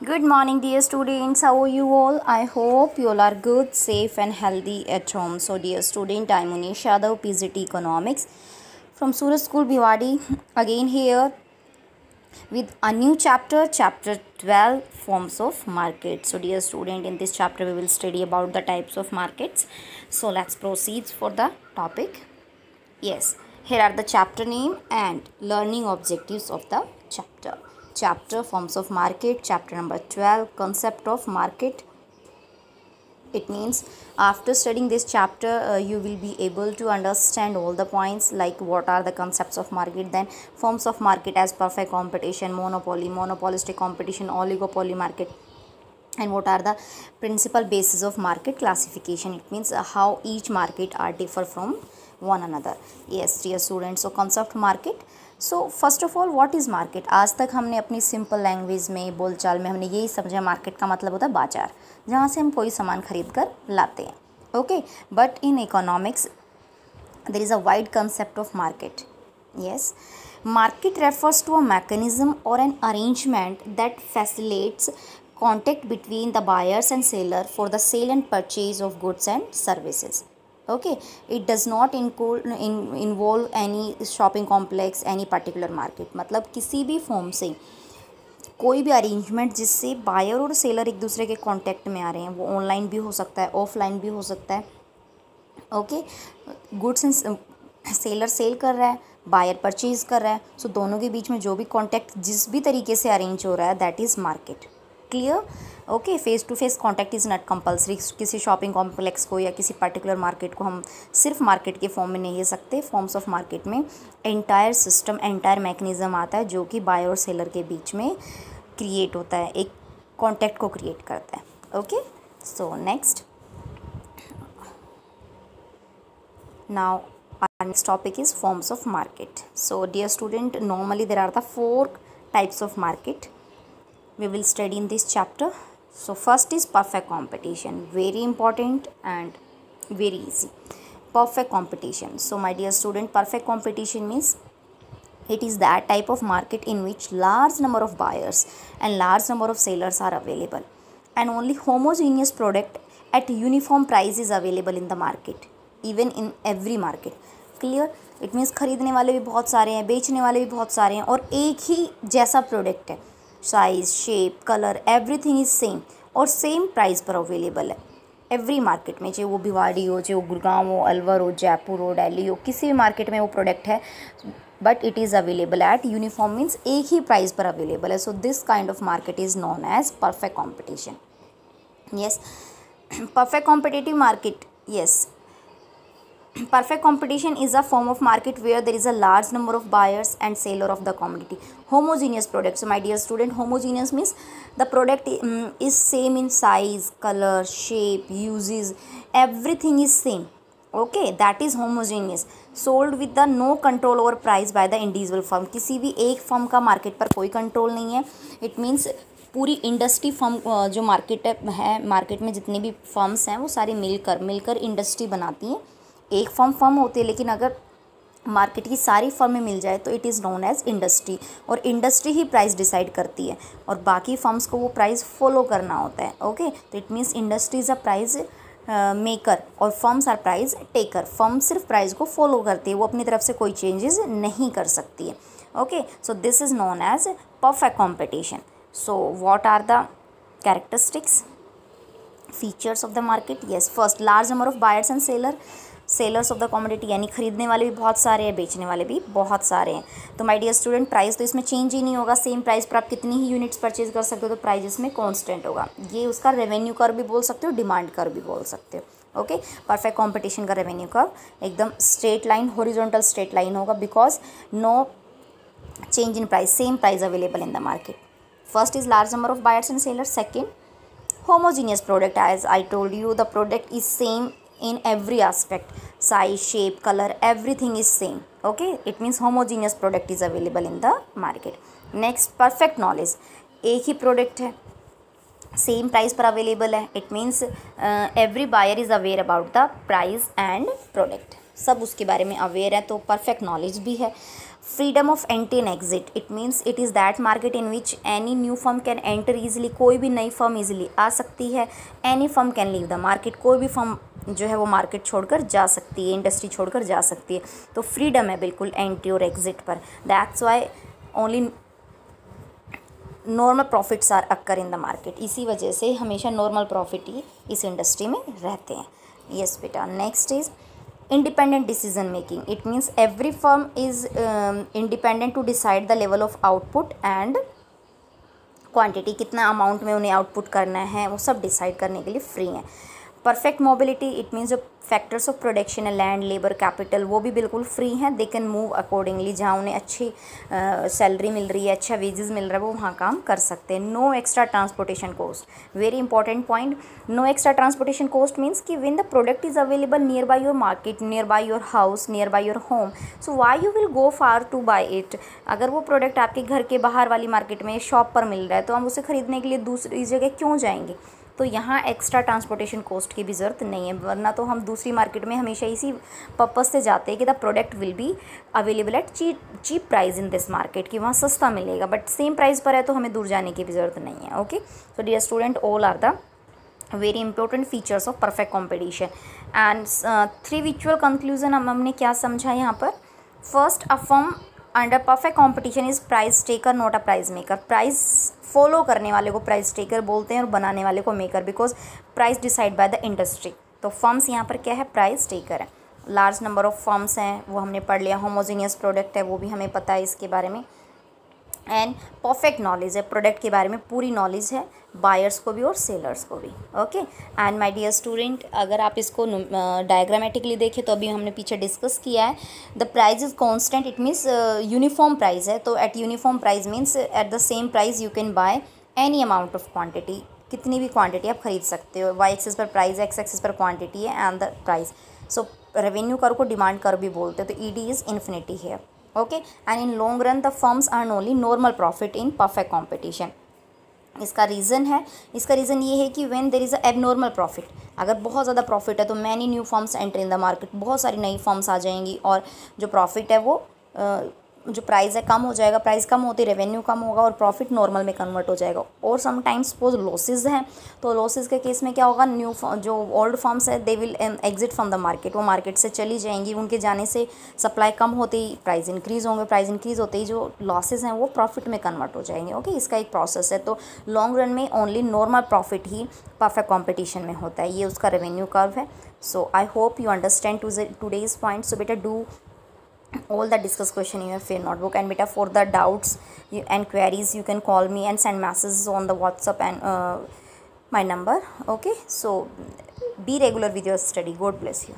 Good morning, dear students. How are you all? I hope you all are good, safe, and healthy at home. So, dear student, I'm Munish Yadav, PGT Economics from Suraj School, Bhiwadi. Again here with a new chapter, chapter 12, forms of market. So, dear student, in this chapter we will study about the types of markets. So, let's proceed for the topic. Yes, here are the chapter name and learning objectives of the chapter. Chapter forms of market, chapter number 12, concept of market. It means after studying this chapter you will be able to understand all the points like what are the concepts of market, then forms of market as perfect competition, monopoly, monopolistic competition, oligopoly market, and what are the principal bases of market classification. It means how each market are differ from one another. Yes dear students, so concept market. So first of all what is market. आज तक हमने अपनी simple language में बोलचाल में हमने यही समझा मार्केट का मतलब होता है बाजार, जहाँ से हम कोई सामान खरीद कर लाते हैं. Okay, but in economics there is a wide concept of market. yes, market refers to a mechanism or an arrangement that facilitates contact between the buyers and seller for the sale and purchase of goods and services. okay, it does not involve any shopping complex, any particular market. मतलब किसी भी form से कोई भी arrangement जिससे buyer और seller एक दूसरे के कांटेक्ट में आ रहे हैं, वो ऑनलाइन भी हो सकता है, ऑफलाइन भी हो सकता है. Okay, goods and seller sell कर रहा है, बायर परचेज कर रहा है, सो दोनों के बीच में जो भी कांटेक्ट जिस भी तरीके से अरेंज हो रहा है that is market. Clear. Okay, face to face contact is not compulsory. किसी शॉपिंग कॉम्प्लेक्स को या किसी पर्टिकुलर मार्केट को हम सिर्फ मार्केट के फॉर्म में नहीं ले सकते. फॉर्म्स ऑफ मार्केट में एंटायर सिस्टम, एंटायर मैकेनिज्म आता है जो कि बायर और सेलर के बीच में क्रिएट होता है, एक कॉन्टैक्ट को क्रिएट करता है. Okay, so next now our next topic is forms of market. So dear student, normally there are the 4 types of market we will study in this chapter. So first is perfect competition, very important and very easy. Perfect competition. So my dear student, perfect competition means it is that type of market in which large number of buyers and large number of sellers are available and only homogeneous product at uniform price is available in the market, even in every market. Clear. It means खरीदने वाले भी बहुत सारे हैं, बेचने वाले भी बहुत सारे हैं और एक ही जैसा प्रोडक्ट है, size, shape, colour, everything is same और सेम प्राइस पर अवेलेबल है एवरी मार्केट में. चाहे वो भिवाड़ी हो, चाहे वो गुड़गांव हो, अलवर हो, जयपुर हो, दिल्ली हो, किसी भी मार्केट में वो प्रोडक्ट है, but it is available at uniform means एक ही प्राइस पर अवेलेबल है. So this kind of market is known as perfect competition. Yes, perfect competitive market. Yes, perfect competition is a form of market where there is a large number of buyers and seller of the commodity. Homogeneous product. So my dear student, homogeneous means the product is same in size, color, shape, uses, everything is same. okay, that is homogeneous. sold with the no control over price by the individual firm. किसी भी एक firm का market पर कोई control नहीं है. It means पूरी industry firm जो मार्केट है, मार्केट में जितनी भी फर्म्स हैं वो सारी मिलकर इंडस्ट्री बनाती हैं. एक फर्म होती है, लेकिन अगर मार्केट की सारी फर्में मिल जाए तो it is known as industry, और इंडस्ट्री ही प्राइस डिसाइड करती है और बाकी फर्म्स को वो प्राइस फॉलो करना होता है. ओके, तो it means industry is a price maker और firms are price taker. Firm सिर्फ प्राइस को फॉलो करती है, वो अपनी तरफ से कोई चेंजेस नहीं कर सकती है. Okay, so this is known as perfect competition. So what are the characteristics, features of the market. Yes, first, large number of buyers and sellers of the commodity, यानी खरीदने वाले भी बहुत सारे हैं, बेचने वाले भी बहुत सारे हैं. तो माय डियर स्टूडेंट, प्राइस तो इसमें चेंज ही नहीं होगा. सेम प्राइस पर आप कितनी ही यूनिट्स परचेज कर सकते हो तो प्राइस इसमें कांस्टेंट होगा. ये उसका रेवेन्यू कर्व भी बोल सकते हो, डिमांड कर्व भी बोल सकते हो. ओके, परफेक्ट कंपटीशन का रेवेन्यू कर्व एकदम straight line, horizontal straight line होगा, because no change in price, same price available in the market. First is large number of buyers and sellers. Second, homogeneous product. As I told you, the product is same in every aspect, size, shape, color, everything is same. okay, it means homogeneous product is available in the market. next, perfect knowledge. एक ही product है, same price पर available है. It means every buyer is aware about the price and product, सब उसके बारे में aware है, तो परफेक्ट नॉलेज भी है. Freedom of entry and exit, it means it is that market in which any new firm can enter easily, कोई भी नई फर्म ईजिली आ सकती है, any firm can leave the market, कोई भी फर्म जो है वो मार्केट छोड़कर जा सकती है, इंडस्ट्री छोड़कर जा सकती है। तो फ्रीडम है बिल्कुल एंट्री और एग्जिट पर, that's why only normal profits are occur in the market, इसी वजह से हमेशा नॉर्मल प्रॉफिट ही इस इंडस्ट्री में रहते हैं। यस बेटा, next is independent decision making, it means every firm is independent to decide the level of output and quantity, कितना अमाउंट में उन्हें आउटपुट करना है वो सब डिसाइड करने के लिए फ्री हैं। परफेक्ट मोबिलिटी, इट मीन्स जो फैक्टर्स ऑफ प्रोडक्शन है, लैंड, लेबर, कैपिटल, वो भी बिल्कुल फ्री हैं, दे कैन मूव अकॉर्डिंगली, जहाँ उन्हें अच्छी सैलरी मिल रही है, अच्छा वेजेस मिल रहा है, वो वहाँ काम कर सकते हैं। No extra transportation cost, very important point, no extra transportation cost means कि when the product is available near by your market, near by your house, near by your home, so why you will go far to buy it. अगर वो product आपके घर के बाहर वाली market में shop पर मिल रहा है तो हम उसे खरीदने के लिए दूसरी जगह क्यों जाएंगे। तो यहाँ एक्स्ट्रा ट्रांसपोर्टेशन कॉस्ट की भी ज़रूरत नहीं है, वरना तो हम दूसरी मार्केट में हमेशा इसी पर्पज़ से जाते हैं कि the product will be available at cheap price in this market, कि वहाँ सस्ता मिलेगा, बट सेम प्राइस पर है तो हमें दूर जाने की भी ज़रूरत नहीं है। Okay, so dear student, all are the very important features of perfect competition. And 3 विचुअल कंक्लूजन हमने क्या समझा यहाँ पर। First, a firm under perfect competition is price taker not a price maker. Price follow करने वाले को प्राइस टेकर बोलते हैं और बनाने वाले को maker, because price decide by the industry. तो फर्म्स यहाँ पर क्या है, प्राइस टेकर है। लार्ज नंबर ऑफ फर्म्स हैं वो हमने पढ़ लिया, होमोजीनियस प्रोडक्ट है वो भी हमें पता है इसके बारे में। एंड परफेक्ट नॉलेज है, प्रोडक्ट के बारे में पूरी नॉलेज है, बायर्स को भी और सेलर्स को भी। Okay, and my dear student, अगर आप इसको डायग्रामेटिकली देखें तो अभी हमने पीछे डिस्कस किया है, the price is constant, it means uniform price है। तो eight uniform price means at the same price you can by any amount of quantity, कितनी भी क्वांटिटी आप खरीद सकते हो। वाई एक्सिस पर प्राइस है, एक्स एक्सिस पर क्वांटिटी है and the price. So revenue curve को डिमांड कर्व भी बोलते हैं, तो ईडी इज इन्फिनिटी है। Okay, and in long run the firms earn only normal profit in perfect competition. इसका रीज़न ये है कि when there is a abnormal profit, अगर बहुत ज़्यादा प्रॉफिट है तो many new firms enter in the market, बहुत सारी नई फर्म्स आ जाएंगी और जो प्रॉफिट है वो जो प्राइस है कम हो जाएगा, प्राइस कम होती रेवेन्यू कम होगा और प्रॉफिट नॉर्मल में कन्वर्ट हो जाएगा। और समटाइम्स सपोज लॉसेज हैं, तो लॉसेज के केस में क्या होगा, जो ओल्ड फर्म्स है they will exit from the market, वो मार्केट से चली जाएंगी, उनके जाने से सप्लाई कम होते ही प्राइस इंक्रीज़ होंगे, प्राइस इंक्रीज़ होते ही जो लॉसेज हैं वो प्रॉफिट में कन्वर्ट हो जाएंगे। ओके, इसका एक प्रोसेस है। तो लॉन्ग रन में ओनली नॉर्मल प्रॉफिट ही परफेक्ट कॉम्पिटिशन में होता है, ये उसका रेवेन्यू कर्व है। So I hope you understand today's point. So बेटा do all the discuss question in your fair notebook, and beta for the doubts and queries you can call me and send messages on the WhatsApp and my number. Okay, so be regular with your study. God bless you.